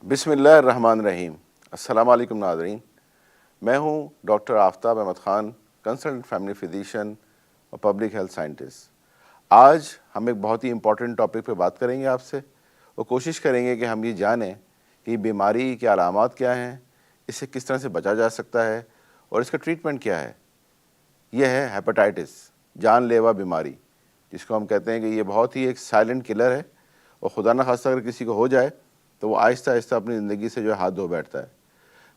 بسم اللہ الرحمن الرحیم۔ السلام علیکم ناظرین، میں ہوں doctor Aftab Ahmed Khan, consultant family physician اور پبلک ہیلتھ سائنٹسٹ۔ آج ہم ایک بہت ہی امپورٹنٹ ٹاپک پہ بات کریں گے آپ سے، اور کوشش کریں گے کہ ہم یہ جانیں کہ بیماری کی علامات کیا ہیں، اس سے کس طرح سے بچا جا سکتا ہے اور اس کا ٹریٹمنٹ کیا ہے۔ یہ ہے ہیپاٹائٹس، جان لیوا بیماری، جس کو ہم کہتے ہیں کہ یہ بہت ہی ایک سائلنٹ کلر ہے، اور خدا نخواستہ اگر کسی کو ہو جائے تو وہ آہستہ آہستہ اپنی زندگی سے جو ہے ہاتھ دھو بیٹھتا ہے۔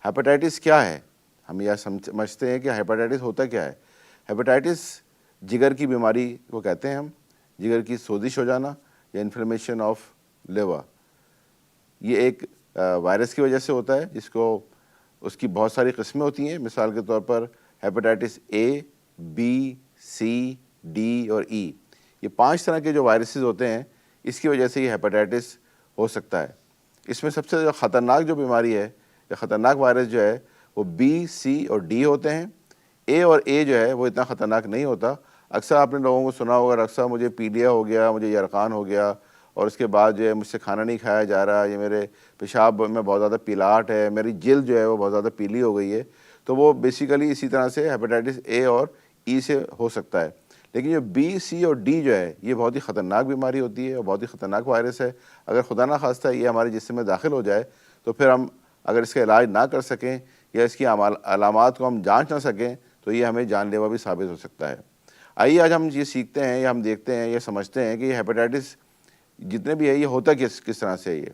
ہیپاٹائٹس کیا ہے؟ ہم یہ سمجھتے ہیں کہ ہیپاٹائٹس ہوتا کیا ہے۔ ہیپاٹائٹس جگر کی بیماری کو کہتے ہیں ہم، جگر کی سوزش ہو جانا یا انفلیمیشن آف لیور۔ یہ ایک وائرس کی وجہ سے ہوتا ہے، جس کو اس کی بہت ساری قسمیں ہوتی ہیں۔ مثال کے طور پر hepatitis A, B, C, D اور ای، یہ 5 طرح کے جو وائرسز ہوتے ہیں، اس کی وجہ سے یہ ہیپاٹائٹس ہو سکتا ہے۔ اس میں سب سے جو خطرناک جو بیماری ہے یا خطرناک وائرس جو ہے وہ بی، سی اور ڈی ہوتے ہیں۔ اے جو ہے وہ اتنا خطرناک نہیں ہوتا۔ اکثر آپ نے لوگوں کو سنا ہوگا، اکثر مجھے پیلیا ہو گیا، مجھے یرقان ہو گیا، اور اس کے بعد جو ہے مجھ سے کھانا نہیں کھایا جا رہا، یا میرے پیشاب میں بہت زیادہ پیلاہٹ ہے، میری جلد جو ہے وہ بہت زیادہ پیلی ہو گئی ہے۔ تو وہ بیسیکلی اسی طرح سے ہیپاٹائٹس اے اور ای سے ہو سکتا ہے۔ لیکن جو بی، سی اور ڈی جو ہے، یہ بہت ہی خطرناک بیماری ہوتی ہے اور بہت ہی خطرناک وائرس ہے۔ اگر خدا نہ خواستہ یہ ہمارے جسم میں داخل ہو جائے تو پھر ہم اگر اس کا علاج نہ کر سکیں یا اس کی علامات کو ہم جانچ نہ سکیں تو یہ ہمیں جان لیوا بھی ثابت ہو سکتا ہے۔ آئیے آج ہم یہ سیکھتے ہیں یا ہم دیکھتے ہیں یا سمجھتے ہیں کہ یہ ہیپاٹائٹس جتنے بھی ہے یہ ہوتا کس طرح سے ہے۔ یہ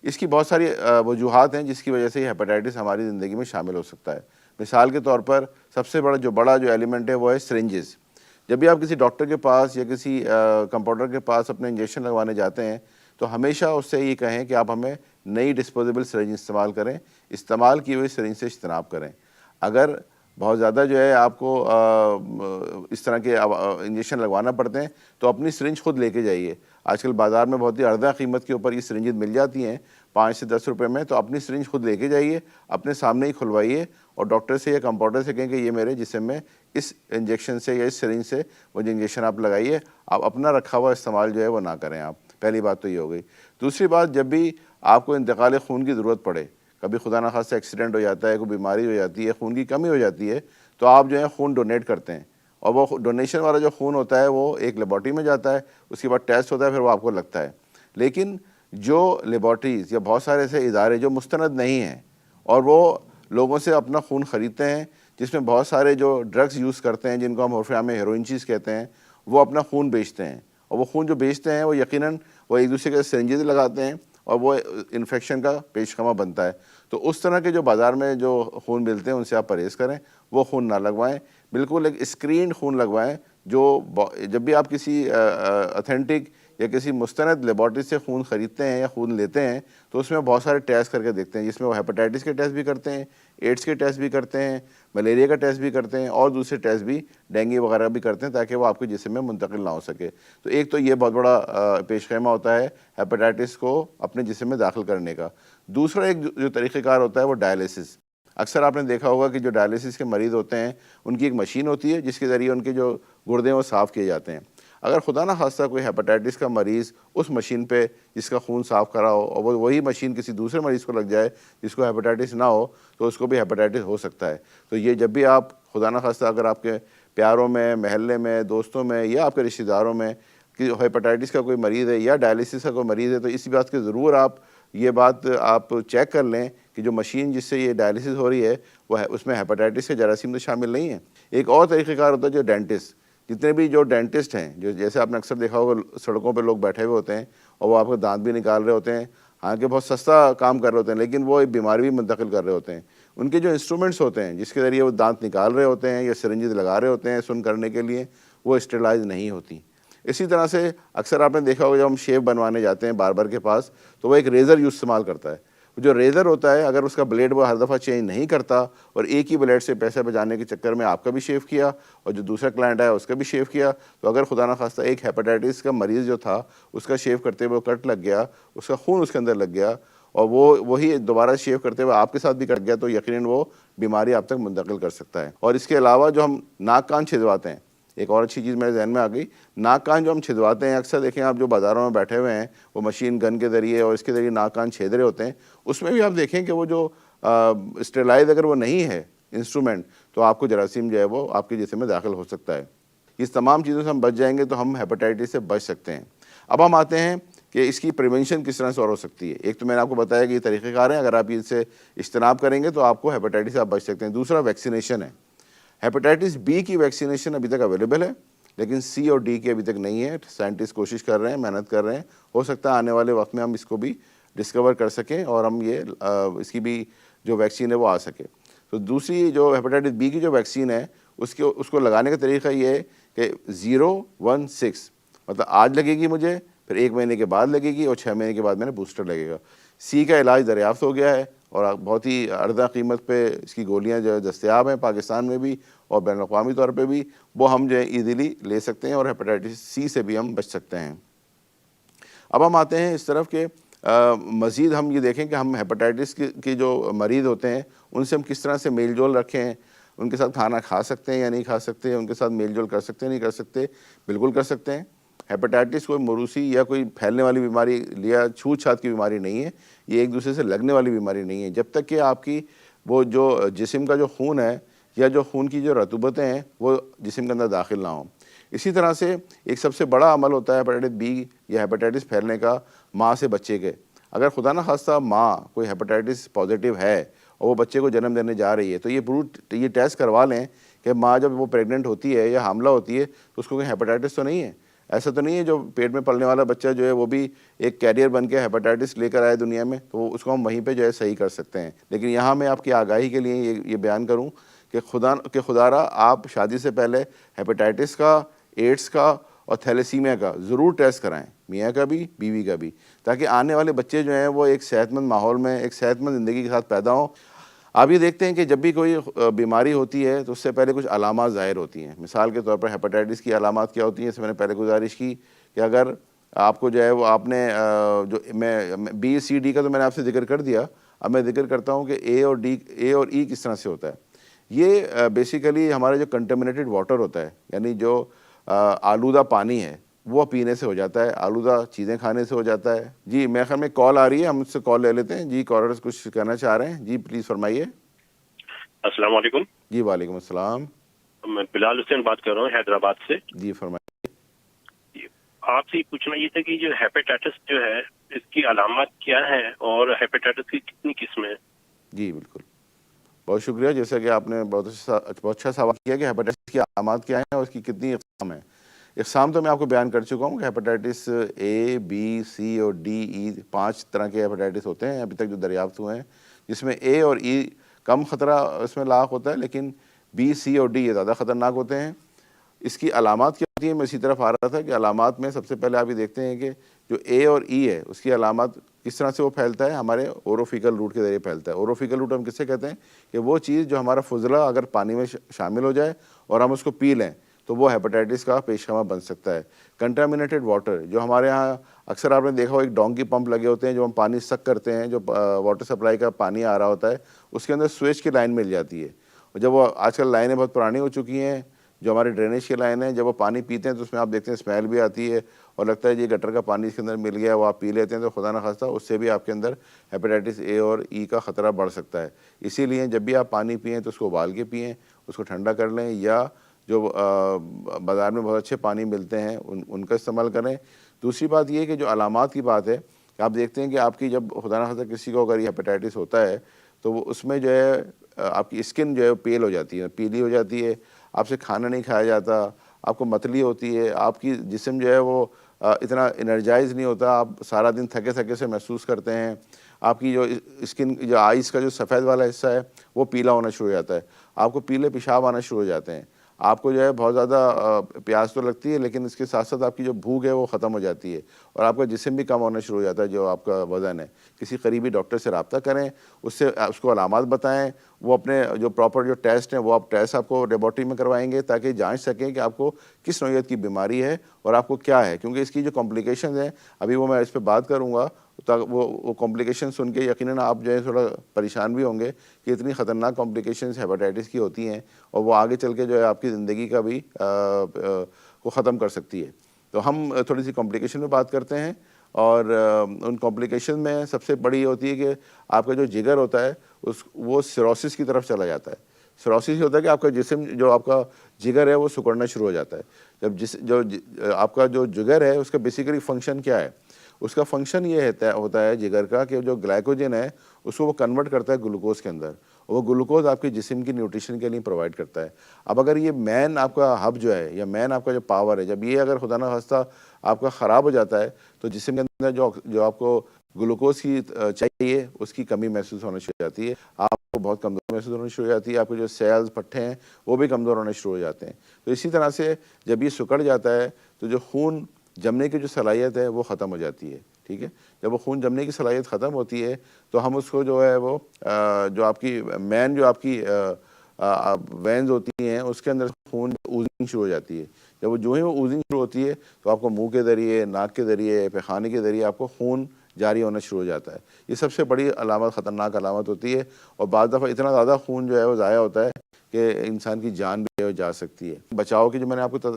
اس کی بہت ساری وجوہات ہیں جس کی وجہ سے یہ ہیپاٹائٹس ہماری زندگی میں شامل ہو سکتا ہے۔ مثال کے طور پر سب سے بڑا جو ایلیمنٹ ہے وہ ہے سرنجز۔ جب بھی آپ کسی ڈاکٹر کے پاس یا کسی کمپاؤنڈر کے پاس اپنے انجیکشن لگوانے جاتے ہیں تو ہمیشہ اس سے یہ کہیں کہ آپ ہمیں نئی ڈسپوزیبل سرنج استعمال کریں، استعمال کی ہوئی سرنج سے اجتناب کریں۔ اگر بہت زیادہ جو ہے آپ کو اس طرح کے انجیکشن لگوانا پڑتے ہیں تو اپنی سرنج خود لے کے جائیے۔ آج کل بازار میں بہت ہی اردہ قیمت کے اوپر یہ سرنجز مل جاتی ہیں، 5 سے 10 روپے میں۔ تو اپنی سرنج خود لے کے جائیے، اپنے سامنے ہی کھلوائیے، اور ڈاکٹر سے یا کمپاؤنڈر سے کہیں کہ یہ میرے جسم میں اس انجیکشن سے یا اس سرنج سے مجھے انجیکشن آپ لگائیے۔ آپ اپنا رکھا ہوا استعمال جو ہے وہ نہ کریں۔ آپ پہلی بات تو یہ ہو گئی۔ دوسری بات، جب بھی آپ کو انتقال خون کی ضرورت پڑے، کبھی خدا نخواستہ ایکسیڈنٹ ہو جاتا ہے، کوئی بیماری ہو جاتی ہے، خون کی کمی ہو جاتی ہے، تو آپ جو ہے خون ڈونیٹ کرتے ہیں، اور وہ ڈونیشن والا جو خون ہوتا ہے وہ ایک لیبارٹری میں جاتا ہے، اس کے بعد ٹیسٹ ہوتا ہے، پھر وہ آپ کو لگتا ہے۔ لیکن جو لیبارٹریز یا بہت سارے ایسے ادارے جو مستند نہیں ہیں اور وہ لوگوں سے اپنا خون خریدتے ہیں، جس میں بہت سارے جو ڈرگز یوز کرتے ہیں جن کو ہم عرف عام میں ہیروئن چیز کہتے ہیں، وہ اپنا خون بیچتے ہیں، اور وہ خون جو بیچتے ہیں وہ یقیناً وہ ایک دوسرے کے سرنجز لگاتے ہیں اور وہ انفیکشن کا پیش خواہ بنتا ہے۔ تو اس طرح کے جو بازار میں جو خون ملتے ہیں ان سے آپ پرہیز کریں، وہ خون نہ لگوائیں، بالکل ایک اسکرینڈ خون لگوائیں۔ جب بھی آپ کسی اتھینٹک یا کسی مستند لیبارٹری سے خون خریدتے ہیں یا خون لیتے ہیں تو اس میں بہت سارے ٹیسٹ کر کے دیکھتے ہیں، جس میں وہ ہیپاٹائٹس کے ٹیسٹ بھی کرتے ہیں، ایڈس کے ٹیسٹ بھی کرتے ہیں، ملیریا کا ٹیسٹ بھی کرتے ہیں، اور دوسرے ٹیسٹ بھی ڈینگی وغیرہ بھی کرتے ہیں، تاکہ وہ آپ کے جسم میں منتقل نہ ہو سکے۔ تو ایک تو یہ بہت بڑا پیش خیمہ ہوتا ہے ہیپاٹائٹس کو اپنے جسم میں داخل کرنے کا۔ دوسرا ایک جو طریقہ کار ہوتا ہے وہ ڈائلیسس۔ اکثر آپ نے دیکھا ہوگا کہ جو ڈائلیسس کے مریض ہوتے ہیں ان کی ایک مشین ہوتی ہے جس کے ذریعے ان کے جو گردے ہیں وہ صاف کیے جاتے ہیں۔ اگر خدا نہ خواستہ کوئی ہیپاٹائٹس کا مریض اس مشین پہ جس کا خون صاف کرا ہو اور وہی مشین کسی دوسرے مریض کو لگ جائے جس کو ہیپاٹائٹس نہ ہو تو اس کو بھی ہیپاٹائٹس ہو سکتا ہے۔ تو یہ جب بھی آپ خدا نہ خواستہ اگر آپ کے پیاروں میں، محلے میں، دوستوں میں یا آپ کے رشتہ داروں میں کہ ہیپاٹائٹس کا کوئی مریض ہے یا ڈائلیسس کا کوئی مریض ہے، تو اسی بات کے ضرور یہ بات آپ چیک کر لیں کہ جو مشین جس سے یہ ڈائلیسس ہو رہی ہے وہ اس میں ہیپاٹائٹس کے جراثیم تو شامل نہیں ہیں۔ ایک اور طریقہ کار ہوتا ہے جو ڈینٹسٹ، جتنے بھی جو ڈینٹسٹ ہیں، جو جیسے آپ نے اکثر دیکھا ہوگا سڑکوں پہ لوگ بیٹھے ہوئے ہوتے ہیں اور وہ آپ کے دانت بھی نکال رہے ہوتے ہیں، حالانکہ بہت سستا کام کر رہے ہوتے ہیں، لیکن وہ ایک بیماری بھی منتقل کر رہے ہوتے ہیں۔ ان کے جو انسٹرومنٹس ہوتے ہیں جس کے ذریعے وہ دانت نکال رہے ہوتے ہیں یا سرنجز لگا رہے ہوتے ہیں سن کرنے کے لیے، وہ اسٹرلائز نہیں ہوتی۔ اسی طرح سے اکثر آپ نے دیکھا ہوگا جب ہم شیو بنوانے جاتے ہیں باربر کے پاس تو وہ ایک ریزر استعمال کرتا ہے۔ جو ریزر ہوتا ہے اگر اس کا بلیڈ وہ ہر دفعہ چینج نہیں کرتا اور ایک ہی بلیڈ سے پیسے بچانے کے چکر میں آپ کا بھی شیو کیا اور جو دوسرا کلائنٹ آیا اس کا بھی شیو کیا، تو اگر خدا نہ خواستہ ایک ہیپاٹائٹس کا مریض جو تھا اس کا شیو کرتے ہوئے کٹ لگ گیا، اس کا خون اس کے اندر لگ گیا اور وہی دوبارہ شیو کرتے ہوئے آپ کے ساتھ بھی کٹ گیا، تو یقیناً وہ بیماری آپ تک منتقل کر سکتا ہے۔ اور اس کے علاوہ جو ہم ناک کان چھدواتے ہیں، ایک اور اچھی چیز میرے ذہن میں آ گئی، ناک کان جو ہم چھدواتے ہیں، اکثر دیکھیں آپ جو بازاروں میں بیٹھے ہوئے ہیں وہ مشین گن کے ذریعے اور اس کے ذریعے ناک کان چھید رہے ہوتے ہیں، اس میں بھی آپ دیکھیں کہ وہ جو اسٹیرلائز اگر وہ نہیں ہے انسٹرومنٹ تو آپ کو جراثیم جو ہے وہ آپ کے جسم میں داخل ہو سکتا ہے۔ اس تمام چیزوں سے ہم بچ جائیں گے تو ہم ہیپاٹائٹس سے بچ سکتے ہیں۔ اب ہم آتے ہیں کہ اس کی پریونشن کس طرح سے اور ہو سکتی ہے۔ ایک تو میں نے آپ کو بتایا کہ یہ طریقہ کار ہیں، اگر آپ ان سے اجتناب کریں گے تو آپ کو ہیپاٹائٹس سے آپ بچ سکتے ہیں۔ دوسرا ویکسینیشن ہے۔ ہیپاٹائٹس بی کی ویکسینیشن ابھی تک اویلیبل ہے، لیکن سی اور ڈی کی ابھی تک نہیں ہے۔ سائنٹسٹ کوشش کر رہے ہیں، محنت کر رہے ہیں، ہو سکتا ہے آنے والے وقت میں ہم اس کو بھی ڈسکور کر سکیں اور ہم یہ اس کی بھی جو ویکسین ہے وہ آ سکے۔ تو دوسری جو ہیپاٹائٹس بی کی جو ویکسین ہے اس کو لگانے کا طریقہ یہ ہے کہ 016 مطلب آج لگے گی مجھے، پھر 1 مہینے کے بعد لگے گی اور 6 مہینے کے بعد میں نے بوسٹر لگے گا۔ سی کا علاج دریافت ہو گیا ہے اور بہت ہی ارزاں قیمت پہ اس کی گولیاں جو دستیاب ہیں پاکستان میں بھی اور بین الاقوامی طور پہ بھی، وہ ہم جو ہے ایزیلی لے سکتے ہیں اور ہیپاٹائٹس سی سے بھی ہم بچ سکتے ہیں۔ اب ہم آتے ہیں اس طرف کہ مزید ہم یہ دیکھیں کہ ہم ہیپاٹائٹس کی جو مریض ہوتے ہیں ان سے ہم کس طرح سے میل جول رکھیں، ان کے ساتھ کھانا کھا سکتے ہیں یا نہیں کھا سکتے، ان کے ساتھ میل جول کر سکتے ہیں نہیں کر سکتے، بالکل کر سکتے ہیں۔ ہیپاٹائٹس کوئی موروثی یا کوئی پھیلنے والی بیماری یا چھوت چھات کی بیماری نہیں ہے، یہ ایک دوسرے سے لگنے والی بیماری نہیں ہے، جب تک کہ آپ کی وہ جو جسم کا جو خون ہے یا جو خون کی جو رطوبتیں ہیں وہ جسم کے اندر داخل نہ ہوں۔ اسی طرح سے ایک سب سے بڑا عمل ہوتا ہے ہیپاٹائٹس بی یا ہیپاٹائٹس پھیلنے کا ماں سے بچے کے۔ اگر خدا نہ خواستہ ماں کوئی ہیپاٹائٹس پازیٹیو ہے اور وہ بچے کو جنم دینے جا رہی ہے تو یہ ٹیسٹ کروا لیں کہ ماں جب وہ پریگننٹ ہوتی ہے یا حاملہ ہوتی ہے تو اس کو کوئی ہیپاٹائٹس تو نہیں ہے۔ ایسا تو نہیں ہے جو پیٹ میں پلنے والا بچہ جو ہے وہ بھی ایک کیریئر بن کے ہیپاٹائٹس لے کر آئے دنیا میں، تو اس کو ہم وہیں پہ جو ہے صحیح کر سکتے ہیں۔ لیکن یہاں میں آپ کی آگاہی کے لیے یہ بیان کروں کہ خدا را آپ شادی سے پہلے ہیپاٹائٹس کا، ایڈس کا اور تھیلیسیمیا کا ضرور ٹیسٹ کرائیں، میاں کا بھی بیوی کا بھی، تاکہ آنے والے بچے جو ہیں وہ ایک صحت مند ماحول میں ایک صحت مند زندگی کے ساتھ پیدا ہوں۔ آپ یہ دیکھتے ہیں کہ جب بھی کوئی بیماری ہوتی ہے تو اس سے پہلے کچھ علامات ظاہر ہوتی ہیں۔ مثال کے طور پر ہیپاٹائٹس کی علامات کیا ہوتی ہیں، اس سے میں نے پہلے گزارش کی کہ اگر آپ کو جو ہے وہ آپ نے جو میں بی سی ڈی کا تو میں نے آپ سے ذکر کر دیا، اب میں ذکر کرتا ہوں کہ اے اور ای کس طرح سے ہوتا ہے۔ یہ بیسیکلی ہمارا جو کنٹامنیٹڈ واٹر ہوتا ہے، یعنی جو آلودہ پانی ہے وہ پینے سے ہو جاتا ہے، آلودہ چیزیں کھانے سے ہو جاتا ہے۔ جی میرے خیال میں کال آ رہی ہے، ہم اس سے کال لے لیتے ہیں۔ جی کالرز کچھ کہنا چاہ رہے ہیں، جی پلیز فرمائیے۔ السلام علیکم۔ جی وعلیکم السلام۔ میں بلال حسین بات کر رہا ہوں حیدرآباد سے۔ جی فرمائیے۔ آپ سے پوچھنا یہ تھا کہ جو ہیپاٹائٹس جو ہے اس کی علامات کیا ہیں اور ہیپاٹائٹس کی کتنی قسمیں ہیں؟ جی بالکل، بہت شکریہ، جیسا کہ آپ نے بہت اچھا سوال کیا کہ ہیپاٹائٹس کی علامات کیا ہیں اور اس کی کتنی اقسام ہیں۔ اقسام تو میں آپ کو بیان کر چکا ہوں کہ ہیپاٹائٹس اے، بی، سی اور ڈی، ای 5 طرح کے ہیپاٹائٹس ہوتے ہیں ابھی تک جو دریافت ہوئے ہیں، جس میں اے اور ای کم خطرہ اس میں لاحق ہوتا ہے، لیکن بی، سی اور ڈی یہ زیادہ خطرناک ہوتے ہیں۔ اس کی علامات کیا ہوتی ہیں، میں اسی طرف آ رہا تھا کہ علامات میں سب سے پہلے آپ یہ دیکھتے ہیں کہ جو اے اور ای ہے اس کی علامات کس طرح سے وہ پھیلتا ہے، ہمارے اوروفیکل روٹ کے ذریعے پھیلتا ہے۔ اوروفیکل روٹ ہم کس سے کہتے ہیں کہ وہ چیز جو ہمارا فضلہ اگر پانی میں شامل ہو جائے اور ہم اس کو پی لیں تو وہ ہیپاٹائٹس کا پیش خواہ بن سکتا ہے۔ کنٹامنیٹڈ واٹر، جو ہمارے ہاں اکثر آپ نے دیکھا ہو ایک ڈونکی پمپ لگے ہوتے ہیں جو ہم پانی سک کرتے ہیں، جو واٹر سپلائی کا پانی آ رہا ہوتا ہے اس کے اندر سویچ کی لائن مل جاتی ہے، اور جب وہ آج کل لائنیں بہت پرانی ہو چکی ہیں، جو ہمارے ڈرینیج کی لائن ہے، جب وہ پانی پیتے ہیں تو اس میں آپ دیکھتے ہیں اسمیل بھی آتی ہے اور لگتا ہے یہ گٹر کا پانی اس کے اندر مل گیا، وہ آپ پی لیتے ہیں تو خدا نہ خواستہ اس سے بھی آپ کے اندر ہیپاٹائٹس اے اور ای کا خطرہ بڑھ سکتا ہے۔ اسی لیے جب بھی آپ پانی پئیں تو اس کو ابال کے پئیں، اس کو ٹھنڈا کر لیں، یا جو بازار میں بہت اچھے پانی ملتے ہیں ان کا استعمال کریں۔ دوسری بات یہ کہ جو علامات کی بات ہے کہ آپ دیکھتے ہیں کہ آپ کی جب خدا نہ خواستہ کسی کو اگر یہ ہیپاٹائٹس ہوتا ہے تو وہ اس میں جو ہے آپ کی اسکن جو ہے پیل ہو جاتی ہے، پیلی ہو جاتی ہے، آپ سے کھانا نہیں کھایا جاتا، آپ کو متلی ہوتی ہے، آپ کی جسم جو ہے وہ اتنا انرجائز نہیں ہوتا، آپ سارا دن تھکے تھکے سے محسوس کرتے ہیں، آپ کی جو اسکن جو آئیز کا جو سفید والا حصہ ہے وہ پیلا ہونا شروع ہو جاتا ہے، آپ کو پیلے پیشاب آنا شروع ہو جاتے ہیں، آپ کو جو ہے بہت زیادہ پیاس تو لگتی ہے لیکن اس کے ساتھ ساتھ آپ کی جو بھوک ہے وہ ختم ہو جاتی ہے اور آپ کا جسم بھی کم ہونا شروع ہو جاتا ہے، جو آپ کا وزن ہے۔ کسی قریبی ڈاکٹر سے رابطہ کریں، اس کو علامات بتائیں، وہ اپنے جو پراپر جو ٹیسٹ ہیں وہ آپ ٹیسٹ آپ کو لیبارٹری میں کروائیں گے تاکہ جانچ سکیں کہ آپ کو کس نوعیت کی بیماری ہے اور آپ کو کیا ہے، کیونکہ اس کی جو کمپلیکیشنز ہیں ابھی وہ میں اس پہ بات کروں گا، وہ کمپلیکیشن سن کے یقیناً آپ جو ہے تھوڑا پریشان بھی ہوں گے کہ اتنی خطرناک کمپلیکیشنز ہیپاٹائٹس کی ہوتی ہیں اور وہ آگے چل کے جو ہے آپ کی زندگی کا بھی کو ختم کر سکتی ہے. تو ہم تھوڑی سی کمپلیکیشن پہ بات کرتے ہیں, اور ان کمپلیکیشن میں سب سے بڑی ہوتی ہے کہ آپ کا جو جگر ہوتا ہے وہ سیروسس کی طرف چلا جاتا ہے. سیروسس یہ ہوتا ہے کہ آپ کا جسم, جو آپ کا جگر ہے وہ سکڑنا شروع ہو جاتا ہے. جو آپ کا جو جگر ہے اس کا بیسیکلی فنکشن کیا ہے؟ اس کا فنکشن یہ ہوتا ہے جگر کا کہ جو گلائکوجن ہے اس کو وہ کنورٹ کرتا ہے گلوکوز کے اندر, وہ گلوکوز آپ کے جسم کی نیوٹریشن کے لیے پرووائڈ کرتا ہے. اب اگر یہ مین آپ کا ہب جو ہے یا مین آپ کا جو پاور ہے, جب یہ اگر خدا نہ خواستہ آپ کا خراب ہو جاتا ہے تو جسم کے اندر جو آپ کو گلوکوز کی چاہیے اس کی کمی محسوس ہونا شروع ہو جاتی ہے, آپ کو بہت کمزور محسوس ہونا شروع ہو جاتی ہے, آپ کے جو سیلز پٹھے ہیں وہ بھی کمزور ہونے شروع ہو جاتے ہیں. تو اسی طرح سے جب یہ سکڑ جاتا ہے تو جو خون جمنے کی جو صلاحیت ہے وہ ختم ہو جاتی ہے. ٹھیک ہے, جب وہ خون جمنے کی صلاحیت ختم ہوتی ہے تو ہم اس کو جو ہے وہ جو آپ کی مین جو آپ کی وینز ہوتی ہیں اس کے اندر خون اوزنگ شروع ہو جاتی ہے. جب وہ جو ہی وہ اوزنگ شروع ہوتی ہے تو آپ کو منہ کے ذریعے, ناک کے ذریعے, پیخانے کے ذریعے آپ کو خون جاری ہونا شروع ہو جاتا ہے. یہ سب سے بڑی علامت, خطرناک علامت ہوتی ہے, اور بعض دفعہ اتنا زیادہ خون جو ہے وہ ضائع ہوتا ہے کہ انسان کی جان بھی جا سکتی ہے. بچاؤ کے جو میں نے آپ کو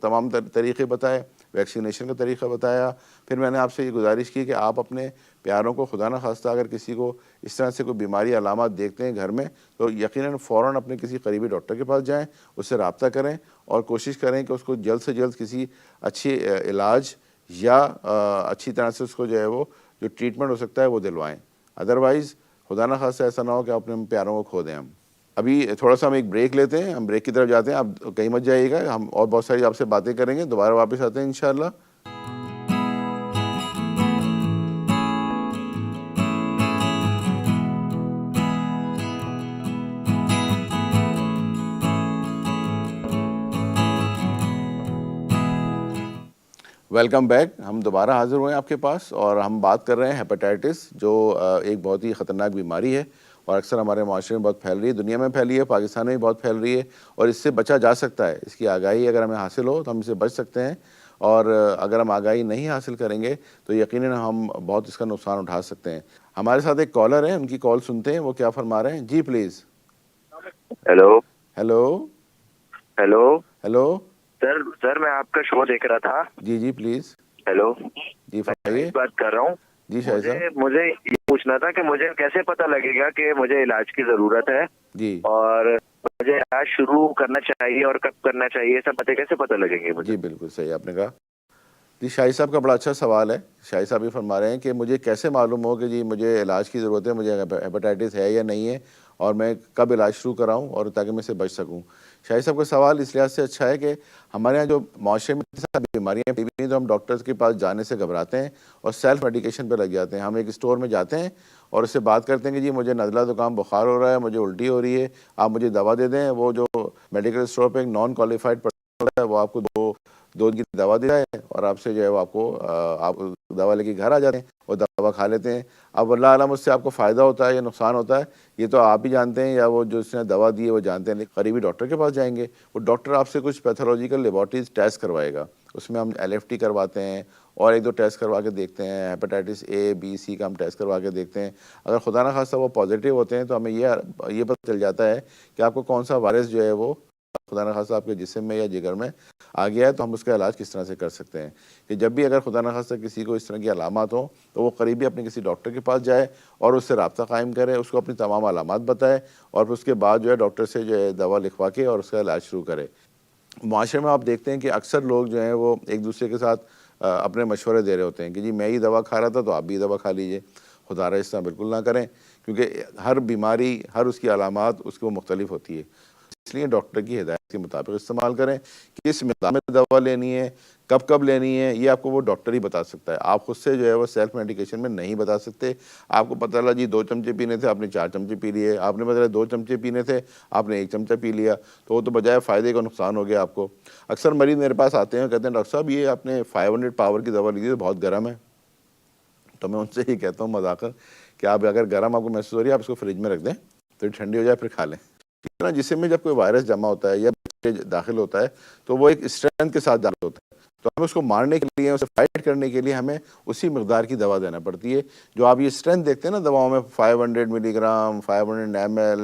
تمام طریقے بتائے, ویکسینیشن کا طریقہ بتایا, پھر میں نے آپ سے یہ گزارش کی کہ آپ اپنے پیاروں کو خدا نہ خواستہ اگر کسی کو اس طرح سے کوئی بیماری علامات دیکھتے ہیں گھر میں تو یقیناً فوراً اپنے کسی قریبی ڈاکٹر کے پاس جائیں, اس سے رابطہ کریں اور کوشش کریں کہ اس کو جلد سے جلد کسی اچھی علاج یا اچھی طرح سے اس کو جو ہے وہ جو ٹریٹمنٹ ہو سکتا ہے وہ دلوائیں. ادروائز خدا نہ خواستہ ایسا نہ ہو کہ اپنے پیاروں کو کھو دیں. ہم ابھی تھوڑا سا ہم ایک بریک لیتے ہیں, ہم بریک کی طرف جاتے ہیں, آپ کہیں مت جائیے گا, ہم اور بہت ساری آپ سے باتیں کریں گے, دوبارہ واپس آتے ہیں انشاءاللہ. Welcome back. ہم دوبارہ حاضر ہوئے ہیں آپ کے پاس, اور ہم بات کر رہے ہیں ہیپاٹائٹس, جو ایک بہت ہی خطرناک بیماری ہے اور اکثر ہمارے معاشرے میں بہت پھیل رہی ہے, دنیا میں پھیلی ہے, پاکستان میں بھی بہت پھیل رہی ہے, اور اس سے بچا جا سکتا ہے. اس کی آگاہی اگر ہمیں حاصل ہو تو ہم اس سے بچ سکتے ہیں, اور اگر ہم آگاہی نہیں حاصل کریں گے تو یقیناً ہم بہت اس کا نقصان اٹھا سکتے ہیں. ہمارے ساتھ ایک کالر ہیں, ان کی کال سنتے ہیں وہ کیا فرما رہے ہیں. جی please. Hello hello. Hello hello. Sir میں آپ کا شو دیکھ رہا تھا. جی جی پلیز. ہیلو, جی میں فرمائیے. بات کر رہا ہوں. جی شاہد صاحب. مجھے یہ پوچھنا تھا کہ مجھے کیسے پتہ لگے گا کہ مجھے علاج کی ضرورت ہے, جی اور مجھے علاج شروع کرنا چاہیے اور کب کرنا چاہیے, سب پتہ کیسے پتہ لگیں گے مجھے؟ جی بالکل صحیح آپ نے کہا. جی شاہد صاحب کا بڑا اچھا سوال ہے. شاہد صاحب یہ فرما رہے ہیں کہ مجھے کیسے معلوم ہو کہ جی مجھے علاج کی ضرورت ہے, مجھے ہیپاٹائٹس ہے یا نہیں ہے, اور میں کب علاج شروع کراؤں اور تاکہ میں اس سے بچ سکوں. شاہد صاحب کا سوال اس لحاظ سے اچھا ہے کہ ہمارے یہاں جو معاشرے میں بیماریاں ہیں تو ہم ڈاکٹرز کے پاس جانے سے گھبراتے ہیں اور سیلف میڈیکیشن پہ لگ جاتے ہیں. ہم ایک اسٹور میں جاتے ہیں اور اس سے بات کرتے ہیں کہ جی مجھے نزلہ زکام بخار ہو رہا ہے, مجھے الٹی ہو رہی ہے, آپ مجھے دوا دے دیں. وہ جو میڈیکل اسٹور پہ ایک نان کوالیفائڈ پرسن ہوتا ہے وہ آپ کو دو دن کی دوا دے رہا ہے, اور آپ سے جو ہے وہ آپ دوا لے کے گھر آ جاتے ہیں اور دوا کھا لیتے ہیں. اب اللہ عالم اس سے آپ کو فائدہ ہوتا ہے یا نقصان ہوتا ہے یہ تو آپ ہی جانتے ہیں, یا وہ جو اس نے دوا دی ہے وہ جانتے ہیں. قریبی ڈاکٹر کے پاس جائیں گے, وہ ڈاکٹر آپ سے کچھ پیتھولوجیکل لیبارٹریز ٹیسٹ کروائے گا, اس میں ہم LFT کرواتے ہیں اور ایک دو ٹیسٹ کروا کے دیکھتے ہیں, ہیپاٹائٹس A B C کا ہم ٹیسٹ کروا کے دیکھتے ہیں. اگر خدا نہ خواستہ وہ پازیٹیو ہوتے ہیں تو ہمیں یہ پتہ چل جاتا ہے کہ آپ کو کون سا وائرس جو ہے وہ خدا نہ خواستہ آپ کے جسم میں یا جگر میں آ گیا ہے, تو ہم اس کا علاج کس طرح سے کر سکتے ہیں. کہ جب بھی اگر خدا نہ خواستہ کسی کو اس طرح کی علامات ہوں تو وہ قریبی اپنے کسی ڈاکٹر کے پاس جائے اور اس سے رابطہ قائم کرے, اس کو اپنی تمام علامات بتائے, اور پھر اس کے بعد جو ہے ڈاکٹر سے جو ہے دوا لکھوا کے اور اس کا علاج شروع کرے. معاشرے میں آپ دیکھتے ہیں کہ اکثر لوگ جو ہیں وہ ایک دوسرے کے ساتھ اپنے مشورے دے رہے ہوتے ہیں کہ جی میں یہ دوا کھا رہا تھا تو آپ بھی دوا کھا لیجئے. خدا رہا اس طرح بالکل نہ کریں, کیونکہ ہر بیماری, ہر اس کی علامات اس کو مختلف ہوتی ہے. اس لیے ڈاکٹر کی ہدایت کے مطابق استعمال کریں. کس مقدار میں دوا لینی ہے, کب لینی ہے, یہ آپ کو وہ ڈاکٹر ہی بتا سکتا ہے. آپ خود سے جو ہے وہ سیلف میڈیکیشن میں نہیں بتا سکتے. آپ کو پتہ چلا جی 2 چمچے پینے تھے, آپ نے 4 چمچے پی لیے, آپ نے پتہ 2 چمچے پینے تھے, آپ نے 1 چمچہ پی لیا, تو وہ تو بجائے فائدے کا نقصان ہو گیا آپ کو. اکثر مریض میرے پاس آتے ہیں, کہتے ہیں ڈاکٹر صاحب یہ آپ نے 500 پاور کی دوا لی تھی, بہت گرم ہے. تو میں ان سے ہی کہتا ہوں مذاقاً کہ آپ اگر گرم آپ کو محسوس ہو رہی ہے آپ اس کو فریج میں رکھ دیں, پھر ٹھنڈی ہو جائے پھر کھا لیں. جسم میں جب کوئی وائرس جمع ہوتا ہے یا داخل ہوتا ہے تو وہ ایک اسٹرینتھ کے ساتھ داخل ہوتا ہے، تو ہمیں اس کو مارنے کے لیے، اسے فائٹ کرنے کے لیے ہمیں اسی مقدار کی دوا دینا پڑتی ہے. جو آپ یہ اسٹرینتھ دیکھتے ہیں نا دواؤں میں 500 ملی گرام، 500 ml،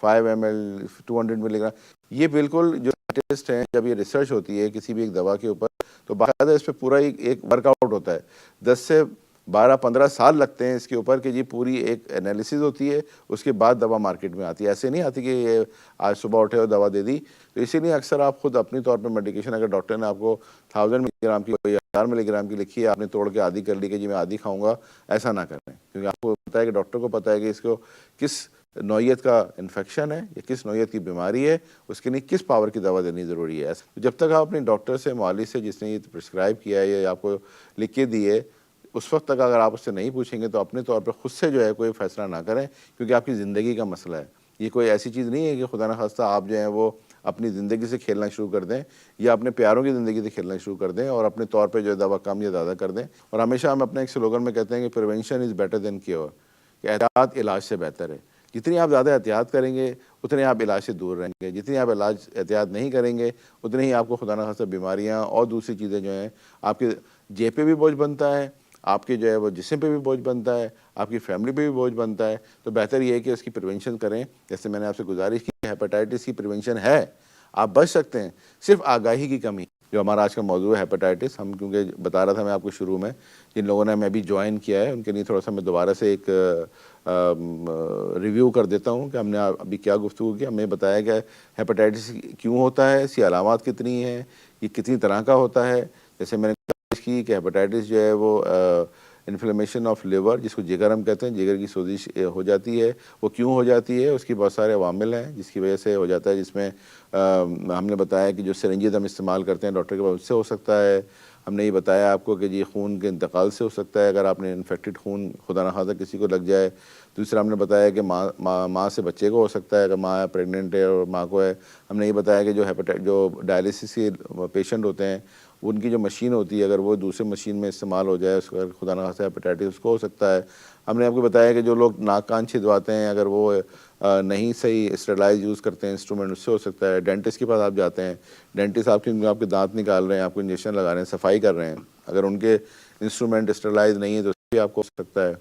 5 ml، 200 ملی گرام، یہ بالکل جو سائنٹسٹ ہیں جب یہ ریسرچ ہوتی ہے کسی بھی ایک دوا کے اوپر تو باقاعدہ اس پہ پورا ایک ورک آؤٹ ہوتا ہے. 10 سے 12-15 سال لگتے ہیں اس کے اوپر کہ جی پوری ایک انالیسز ہوتی ہے، اس کے بعد دوا مارکیٹ میں آتی ہے. ایسے نہیں آتی کہ یہ آج صبح اٹھے اور دوا دے دی. تو اسی لیے اکثر آپ خود اپنی طور پہ میڈیکیشن اگر ڈاکٹر نے آپ کو 1000 ملی گرام کی یا 1000 ملی گرام کی لکھی ہے، آپ نے توڑ کے آدھی کر لی کہ جی میں آدھی کھاؤں گا، ایسا نہ کریں. کیونکہ آپ کو پتہ ہے کہ ڈاکٹر کو پتہ ہے کہ اس کو کس نوعیت کا انفیکشن ہے یا کس نوعیت کی بیماری ہے، اس کے لیے کس پاور کی دوا دینی ضروری ہے. جب تک آپ اپنے ڈاکٹر سے، معالج سے، جس نے یہ پرسکرائب کیا ہے یا آپ کو لکھ کے دی ہے، اس وقت تک اگر آپ اس سے نہیں پوچھیں گے تو اپنے طور پہ خود سے جو ہے کوئی فیصلہ نہ کریں، کیونکہ آپ کی زندگی کا مسئلہ ہے. یہ کوئی ایسی چیز نہیں ہے کہ خدا نخواستہ آپ جو ہیں وہ اپنی زندگی سے کھیلنا شروع کر دیں یا اپنے پیاروں کی زندگی سے کھیلنا شروع کر دیں اور اپنے طور پہ جو ہے دوا کم یا زیادہ کر دیں. اور ہمیشہ ہم اپنے ایک سلوگن میں کہتے ہیں کہ prevention is better than cure, کہ احتیاط علاج سے بہتر ہے. جتنی آپ زیادہ احتیاط کریں گے اتنے آپ علاج سے دور رہیں گے، جتنی آپ احتیاط نہیں کریں گے اتنے ہی آپ کو خدا نخواستہ بیماریاں اور دوسری چیزیں جو ہیں، آپ کے جیب پہ بھی بوجھ بنتا ہے، آپ کے جو ہے وہ جسم پہ بھی بوجھ بنتا ہے، آپ کی فیملی پہ بھی بوجھ بنتا ہے. تو بہتر یہ ہے کہ اس کی پریونشن کریں. جیسے میں نے آپ سے گزارش کی، ہیپاٹائٹس کی پریونشن ہے، آپ بچ سکتے ہیں، صرف آگاہی کی کمی. جو ہمارا آج کا موضوع ہے ہیپاٹائٹس، ہم کیونکہ بتا رہا تھا میں آپ کو شروع میں، جن لوگوں نے میں بھی جوائن کیا ہے ان کے لیے تھوڑا سا میں دوبارہ سے ایک ریویو کر دیتا ہوں کہ ہم نے ابھی کیا گفتگو کی. ہم نے بتایا کہ ہیپاٹائٹس کیوں ہوتا ہے، اس کی علامات کتنی ہیں، یہ کتنی طرح کا ہوتا ہے. جیسے میں نے کوشش کی کہ ہیپاٹائٹس جو ہے وہ انفلیمیشن آف لیور، جس کو جگر ہم کہتے ہیں، جگر کی سوزش ہو جاتی ہے. وہ کیوں ہو جاتی ہے، اس کی بہت سارے عوامل ہیں جس کی وجہ سے ہو جاتا ہے، جس میں ہم نے بتایا کہ جو سرنجز ہم استعمال کرتے ہیں ڈاکٹر کے پاس، اس سے ہو سکتا ہے. ہم نے یہ بتایا آپ کو کہ جی خون کے انتقال سے ہو سکتا ہے، اگر آپ نے انفیکٹڈ خون خدا نخواستہ کسی کو لگ جائے. دوسرا ہم نے بتایا کہ ماں سے بچے کو ہو سکتا ہے، اگر ماں پریگننٹ ہے اور ماں کو ہے. ہم نے یہ بتایا کہ جو ڈائلیسس کے پیشنٹ ہوتے ہیں ان کی جو مشین ہوتی ہے اگر وہ دوسرے مشین میں استعمال ہو جائے، اس کا خدا نخواستہ ہیپاٹائٹس اس کو ہو سکتا ہے. ہم نے آپ کو بتایا کہ جو لوگ ناک کان چھدواتے ہیں اگر وہ نہیں صحیح اسٹرلائز یوز کرتے ہیں انسٹرومنٹ، اس سے ہو سکتا ہے. ڈینٹسٹ کے پاس آپ جاتے ہیں، ڈینٹسٹ آپ کے دانت نکال رہے ہیں، آپ کو انجیکشن لگا رہے ہیں، صفائی کر رہے ہیں، اگر ان کے انسٹرومنٹ اسٹرلائز نہیں ہے تو اس سے بھی آپ کو ہو سکتا ہے.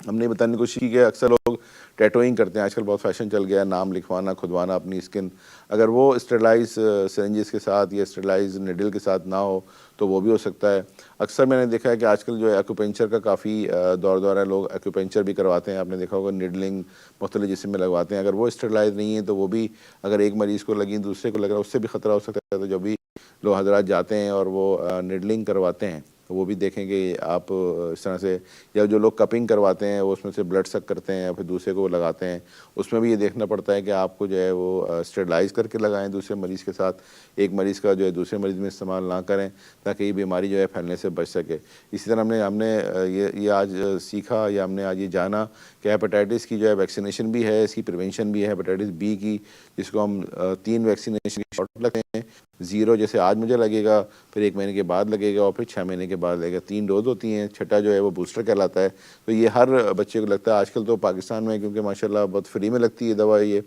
ہم نے بتانے کی کوشش کی کہ اکثر لوگ ٹیٹوئنگ کرتے ہیں، آج کل بہت فیشن چل گیا ہے، نام لکھوانا، کھدوانا اپنی اسکن، اگر وہ اسٹرلائز سرنجز کے ساتھ یا اسٹرلائز نیڈل کے ساتھ نہ ہو تو وہ بھی ہو سکتا ہے. اکثر میں نے دیکھا ہے کہ آج کل جو ہے ایکوپنچر کا کافی دور ہے، لوگ ایکوپنچر بھی کرواتے ہیں. آپ نے دیکھا ہوگا نیڈلنگ مختلف جسم میں لگواتے ہیں، اگر وہ اسٹرلائز نہیں ہے تو وہ بھی اگر ایک مریض کو لگی دوسرے کو لگ رہا ہے اس سے بھی خطرہ ہو سکتا ہے. تو جو بھی لوگ حضرات جاتے ہیں اور وہ نیڈلنگ کرواتے ہیں تو وہ بھی دیکھیں کہ آپ اس طرح سے، یا جو لوگ کپنگ کرواتے ہیں وہ اس میں سے بلڈ سک کرتے ہیں یا پھر دوسرے کو لگاتے ہیں، اس میں بھی یہ دیکھنا پڑتا ہے کہ آپ کو جو ہے وہ اسٹرلائز کر کے لگائیں دوسرے مریض کے ساتھ. ایک مریض کا جو ہے دوسرے مریض میں استعمال نہ کریں تاکہ یہ بیماری جو ہے پھیلنے سے بچ سکے. اسی طرح ہم نے یہ آج سیکھا یا ہم نے آج یہ جانا کہ ہیپاٹائٹس کی جو ہے ویکسینیشن بھی ہے، اس کی پریونشن بھی ہے. ہیپاٹائٹس بی کی، جس کو ہم 3 ویکسینیشن کی شاٹ لگتے ہیں، 0 جیسے آج مجھے لگے گا، پھر 1 مہینے کے بعد لگے گا اور پھر 6 مہینے کے بعد لگے گا. 3 ڈوز ہوتی ہیں، چھٹا جو ہے وہ بوسٹر کہلاتا ہے. تو یہ ہر بچے کو لگتا ہے. آج کل تو پاکستان میں کیونکہ ماشاءاللہ بہت فری میں لگتی ہے دوا، یہ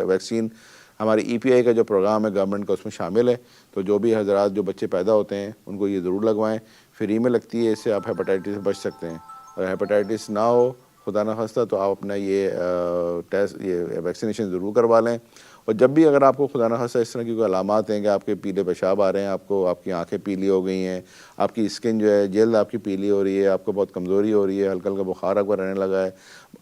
ویکسین ہماری EPI کا جو پروگرام ہے گورنمنٹ کا اس میں شامل ہے. تو جو بھی حضرات جو بچے پیدا ہوتے ہیں ان کو یہ ضرور لگوائیں، فری میں لگتی ہے. اس سے آپ ہیپاٹائٹس سے بچ سکتے ہیں. اگر ہیپاٹائٹس نہ ہو خدا نخواستہ تو آپ اپنا یہ ٹیسٹ، یہ ویکسینیشن ضرور کروا لیں. اور جب بھی اگر آپ کو خدا نخواستہ اس طرح کی کوئی علامات ہیں کہ آپ کے پیلے پیشاب آ رہے ہیں، آپ کی آنکھیں پیلی ہو گئی ہیں، آپ کی اسکن جو ہے جلد آپ کی پیلی ہو رہی ہے، آپ کو بہت کمزوری ہو رہی ہے، ہلکا ہلکا بخار آپ کو رہنے لگا ہے،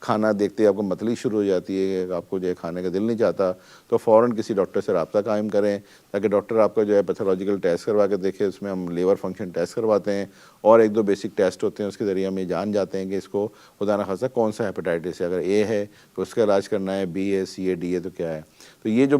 کھانا دیکھتے ہی آپ کو متلی شروع ہو جاتی ہے کہ آپ کو جو ہے کھانے کا دل نہیں چاہتا، تو فوراً کسی ڈاکٹر سے رابطہ قائم کریں تاکہ ڈاکٹر آپ کا جو ہے پیتھولوجیکل ٹیسٹ کروا کے دیکھے. اس میں ہم لیور فنکشن ٹیسٹ کرواتے ہیں اور 1-2 بیسک ٹیسٹ ہوتے ہیں، اس کے ذریعے ہم یہ جان جاتے ہیں کہ اس کو خدا نخواستہ کون سا ہیپاٹائٹس ہے. اگر A ہے تو اس کا علاج کرنا ہے، B ہے، C ہے، D ہے تو کیا ہے. تو یہ جو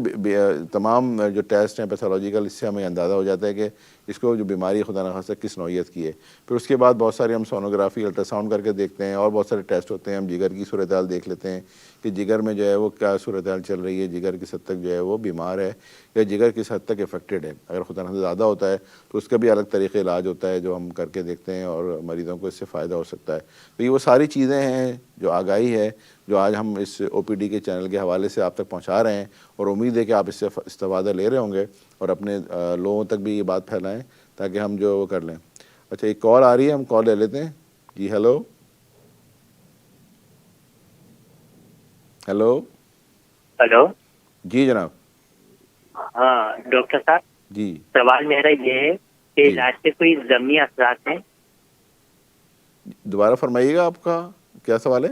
تمام جو ٹیسٹ ہیں پیتھولوجیکل، اس سے ہمیں اندازہ ہو جاتا ہے کہ اس کو جو بیماری خدا نخواستہ کس نوعیت کی ہے. پھر اس کے بعد بہت سارے ہم سونوگرافی الٹرا ساؤنڈ کر کے دیکھتے ہیں, اور بہت سارے ٹیسٹ ہوتے ہیں. ہم جگر کی صورتحال دیکھ لیتے ہیں کہ جگر میں جو ہے وہ کیا صورتحال چل رہی ہے, جگر کس حد تک جو ہے وہ بیمار ہے یا جگر کس حد تک افیکٹڈ ہے. اگر خدا نخواستہ زیادہ ہوتا ہے تو اس کا بھی الگ طریقے علاج ہوتا ہے جو ہم کر کے دیکھتے ہیں, اور مریضوں کو اس سے فائدہ ہو سکتا ہے. تو یہ وہ ساری چیزیں ہیں جو آگاہی ہے جو آج ہم اس OPD کے چینل کے حوالے سے آپ تک پہنچا رہے ہیں, اور امید ہے کہ آپ اس سے استفادہ لے رہے ہوں گے اور اپنے لوگوں تک بھی یہ بات پھیلائیں تاکہ ہم جو وہ کر لیں. اچھا, ایک کال آ رہی ہے, ہم کال لے لیتے ہیں. جی ہیلو. ہیلو. ہلو. جی جناب. ہاں ڈاکٹر صاحب, جی سوال میرا یہ ہے کہ جی. علاج سے کوئی ضمنی اثرات ہیں؟ دوبارہ فرمائیے گا, آپ کا کیا سوال ہے؟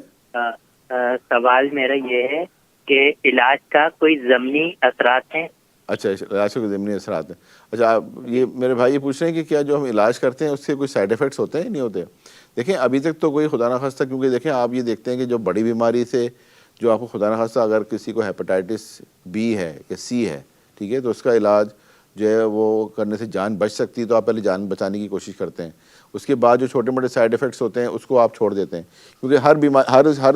سوال میرا یہ ہے کہ علاج کا کوئی ضمنی اثرات ہیں؟ اچھا, علاج کے ضمنی اثرات ہیں. اچھا, یہ میرے بھائی یہ پوچھ رہے ہیں کہ کیا جو ہم علاج کرتے ہیں اس سے کوئی سائیڈ ایفیکٹس ہوتے ہیں نہیں ہوتے؟ دیکھیں ابھی تک تو کوئی خدا نخواستہ, کیونکہ دیکھیں آپ یہ دیکھتے ہیں کہ جو بڑی بیماری سے جو آپ کو خدا نخواستہ اگر کسی کو ہیپاٹائٹس B ہے یا C ہے, ٹھیک ہے, تو اس کا علاج جو ہے وہ کرنے سے جان بچ سکتی ہے تو آپ پہلے جان بچانے کی کوشش کرتے ہیں. اس کے بعد جو چھوٹے موٹے سائیڈ ایفیکٹس ہوتے ہیں اس کو آپ چھوڑ دیتے ہیں, کیونکہ ہر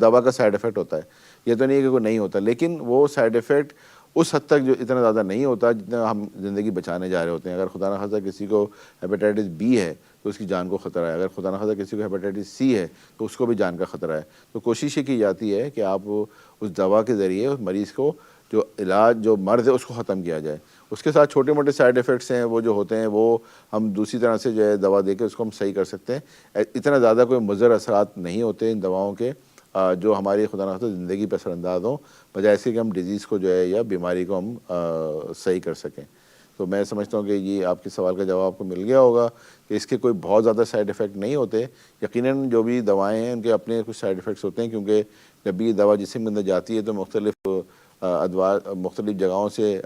دوا کا سائیڈ ایفیکٹ ہوتا ہے. یہ تو نہیں ہے کہ کوئی نہیں ہوتا, لیکن وہ سائیڈ ایفیکٹ اس حد تک جو اتنا زیادہ نہیں ہوتا جتنا ہم زندگی بچانے جا رہے ہوتے ہیں. اگر خدا نخواستہ کسی کو ہیپاٹائٹس B ہے تو اس کی جان کو خطرہ ہے, اگر خدا نخواستہ کسی کو ہیپاٹائٹس C ہے تو اس کو بھی جان کا خطرہ ہے. تو کوشش یہ کی جاتی ہے کہ آپ اس دوا کے ذریعے اس مریض کو جو علاج جو مرض ہے اس کو ختم کیا جائے. اس کے ساتھ چھوٹے موٹے سائیڈ ایفیکٹس ہیں وہ جو ہوتے ہیں وہ ہم دوسری طرح سے جو ہے دوا دے کے اس کو ہم صحیح کر سکتے ہیں. اتنا زیادہ کوئی مضر اثرات نہیں ہوتے ان دواؤں کے جو ہماری خدا نخواستہ زندگی پر اثر انداز ہوں, بجائے اس کے کہ ہم ڈیزیز کو جو ہے یا بیماری کو ہم صحیح کر سکیں. تو میں سمجھتا ہوں کہ یہ آپ کے سوال کا جواب آپ کو مل گیا ہوگا کہ اس کے کوئی بہت زیادہ سائیڈ ایفیکٹ نہیں ہوتے. یقیناً جو بھی دوائیں ہیں ان کے اپنے کچھ سائیڈ ایفیکٹس ہوتے ہیں, کیونکہ جب بھی دوا جسم کے اندر جاتی ہے تو مختلف ادوار مختلف جگہوں سے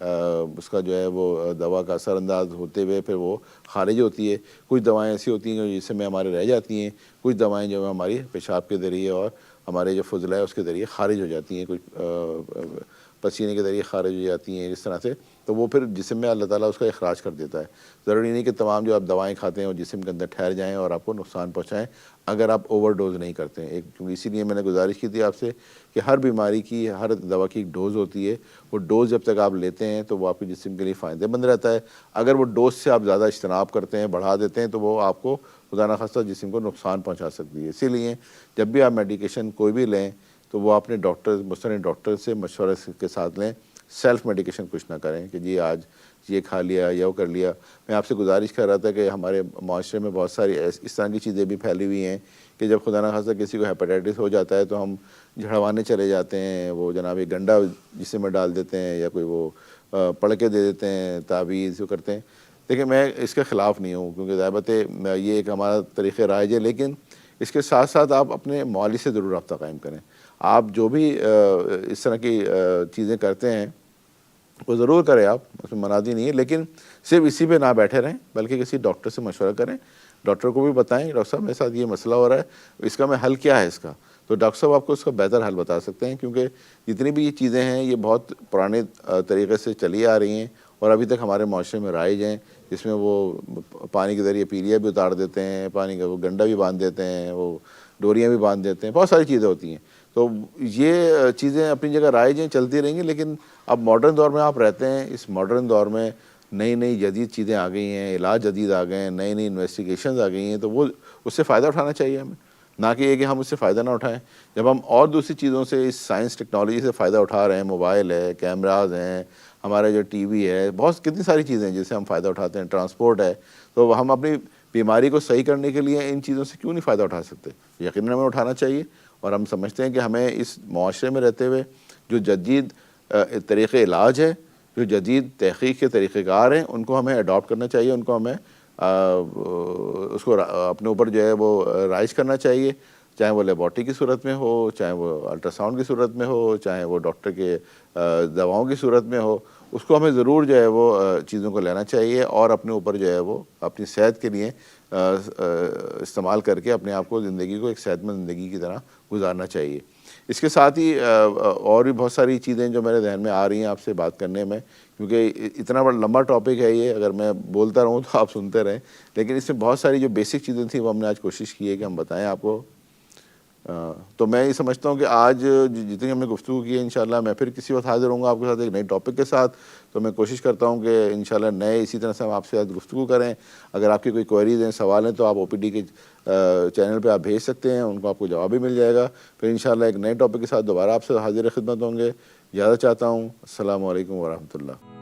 اس کا جو ہے وہ دوا کا اثر انداز ہوتے ہوئے پھر وہ خارج ہوتی ہے. کچھ دوائیں ایسی ہوتی ہیں جو جسم میں ہمارے رہ جاتی ہیں, کچھ دوائیں جو ہماری پیشاب کے ذریعے اور ہمارے جو فضلہ ہے اس کے ذریعے خارج ہو جاتی ہیں, کچھ پسینے کے ذریعے خارج ہو جاتی ہیں اس طرح سے. تو وہ پھر جسم میں اللہ تعالیٰ اس کا اخراج کر دیتا ہے. ضروری نہیں کہ تمام جو آپ دوائیں کھاتے ہیں وہ جسم کے اندر ٹھہر جائیں اور آپ کو نقصان پہنچائیں اگر آپ اوور ڈوز نہیں کرتے ہیں. کیونکہ اسی لیے میں نے گزارش کی تھی آپ سے کہ ہر بیماری کی ہر دوا کی ایک ڈوز ہوتی ہے. وہ ڈوز جب تک آپ لیتے ہیں تو وہ آپ کے جسم کے لیے فائدہ مند رہتا ہے. اگر وہ ڈوز سے آپ زیادہ اجتناب کرتے ہیں, بڑھا دیتے ہیں, تو وہ آپ کو خدا نخواستہ جسم کو نقصان پہنچا سکتی ہے. اسی لیے جب بھی آپ میڈیکیشن کوئی بھی لیں تو وہ اپنے مستند ڈاکٹر سے مشورہ کے ساتھ لیں. سیلف میڈیکیشن کچھ نہ کریں کہ جی آج یہ کھا لیا یا وہ کر لیا. میں آپ سے گزارش کر رہا تھا کہ ہمارے معاشرے میں بہت ساری اس طرح کی چیزیں بھی پھیلی ہوئی ہیں کہ جب خدا نخواستہ کسی کو ہیپاٹائٹس ہو جاتا ہے تو ہم جھڑوانے چلے جاتے ہیں, وہ جناب ایک گنڈا جسم میں ڈال دیتے ہیں یا کوئی وہ پڑھ کے دے دیتے ہیں, تعویذ جو کرتے ہیں. دیکھیں میں اس کے خلاف نہیں ہوں کیونکہ ضابط یہ ایک ہمارا طریقہ رائج ہے, لیکن اس کے ساتھ ساتھ آپ اپنے معالج سے ضرور رابطہ قائم کریں. آپ جو بھی اس طرح کی چیزیں کرتے ہیں وہ ضرور کریں, آپ اس میں منادی نہیں ہے, لیکن صرف اسی پہ نہ بیٹھے رہیں بلکہ کسی ڈاکٹر سے مشورہ کریں. ڈاکٹر کو بھی بتائیں ڈاکٹر صاحب میرے ساتھ یہ مسئلہ ہو رہا ہے, اس کا میں حل کیا ہے اس کا. تو ڈاکٹر صاحب آپ کو اس کا بہتر حل بتا سکتے ہیں, کیونکہ جتنی بھی یہ چیزیں ہیں یہ بہت پرانے طریقے سے چلی آ رہی ہیں اور ابھی تک ہمارے معاشرے میں رائج ہیں, جس میں وہ پانی کے ذریعے پیلیا بھی اتار دیتے ہیں, پانی کا وہ گنڈا بھی باندھ دیتے ہیں, وہ ڈوریاں بھی باندھ دیتے ہیں, بہت ساری چیزیں ہوتی ہیں. تو یہ چیزیں اپنی جگہ رائج ہیں, چلتی رہیں گی, لیکن اب ماڈرن دور میں آپ رہتے ہیں. اس ماڈرن دور میں نئی نئی جدید چیزیں آ گئی ہیں, علاج جدید آ گئے ہیں, نئی نئی انویسٹیگیشنز آ گئی ہیں, تو وہ اس سے فائدہ اٹھانا چاہیے ہمیں, نہ کہ یہ کہ ہم اس سے فائدہ نہ اٹھائیں. جب ہم اور دوسری چیزوں سے اس سائنس ٹیکنالوجی سے فائدہ اٹھا رہے ہیں, موبائل ہے, کیمراز ہیں, ہمارے جو ٹی وی ہے, بہت کتنی ساری چیزیں ہیں جس سے ہم فائدہ اٹھاتے ہیں, ٹرانسپورٹ ہے, تو ہم اپنی بیماری کو صحیح کرنے کے لیے ان چیزوں سے کیوں نہیں فائدہ اٹھا سکتے؟ یقیناً ہمیں اٹھانا چاہیے. اور ہم سمجھتے ہیں کہ ہمیں اس معاشرے میں رہتے ہوئے جو جدید طریقے علاج ہے, جو جدید تحقیق کے طریقہ کار ہیں, ان کو ہمیں اڈاپٹ کرنا چاہیے, ان کو ہمیں اس کو اپنے اوپر جو ہے وہ رائج کرنا چاہیے, چاہے وہ لیبارٹری کی صورت میں ہو, چاہے وہ الٹرا ساؤنڈ کی صورت میں ہو, چاہے وہ ڈاکٹر کے دواؤں کی صورت میں ہو. اس کو ہمیں ضرور جو ہے وہ چیزوں کو لینا چاہیے اور اپنے اوپر جو ہے وہ اپنی صحت کے لیے استعمال کر کے اپنے آپ کو زندگی کو ایک صحت مند زندگی کی طرح گزارنا چاہیے. اس کے ساتھ ہی اور بھی بہت ساری چیزیں جو میرے ذہن میں آ رہی ہیں آپ سے بات کرنے میں, کیونکہ اتنا بڑا لمبا ٹاپک ہے یہ, اگر میں بولتا رہوں تو آپ سنتے رہیں, لیکن اس میں بہت ساری جو بیسک چیزیں تھیں وہ ہم نے آج کوشش کی ہے کہ ہم بتائیں آپ کو. تو میں یہ سمجھتا ہوں کہ آج جتنی ہم نے گفتگو کی ہے انشاءاللہ میں پھر کسی وقت حاضر ہوں گا آپ کے ساتھ ایک نئے ٹاپک کے ساتھ. تو میں کوشش کرتا ہوں کہ انشاءاللہ نئے اسی طرح سے ہم آپ سے گفتگو کریں. اگر آپ کی کوئی کوئریز ہیں, سوال ہیں, تو آپ OPD کے چینل پہ آپ بھیج سکتے ہیں, ان کو آپ کو جواب بھی مل جائے گا. پھر انشاءاللہ ایک نئے ٹاپک کے ساتھ دوبارہ آپ سے حاضر خدمت ہوں گے. اجازت چاہتا ہوں. السلام علیکم ورحمۃ اللہ.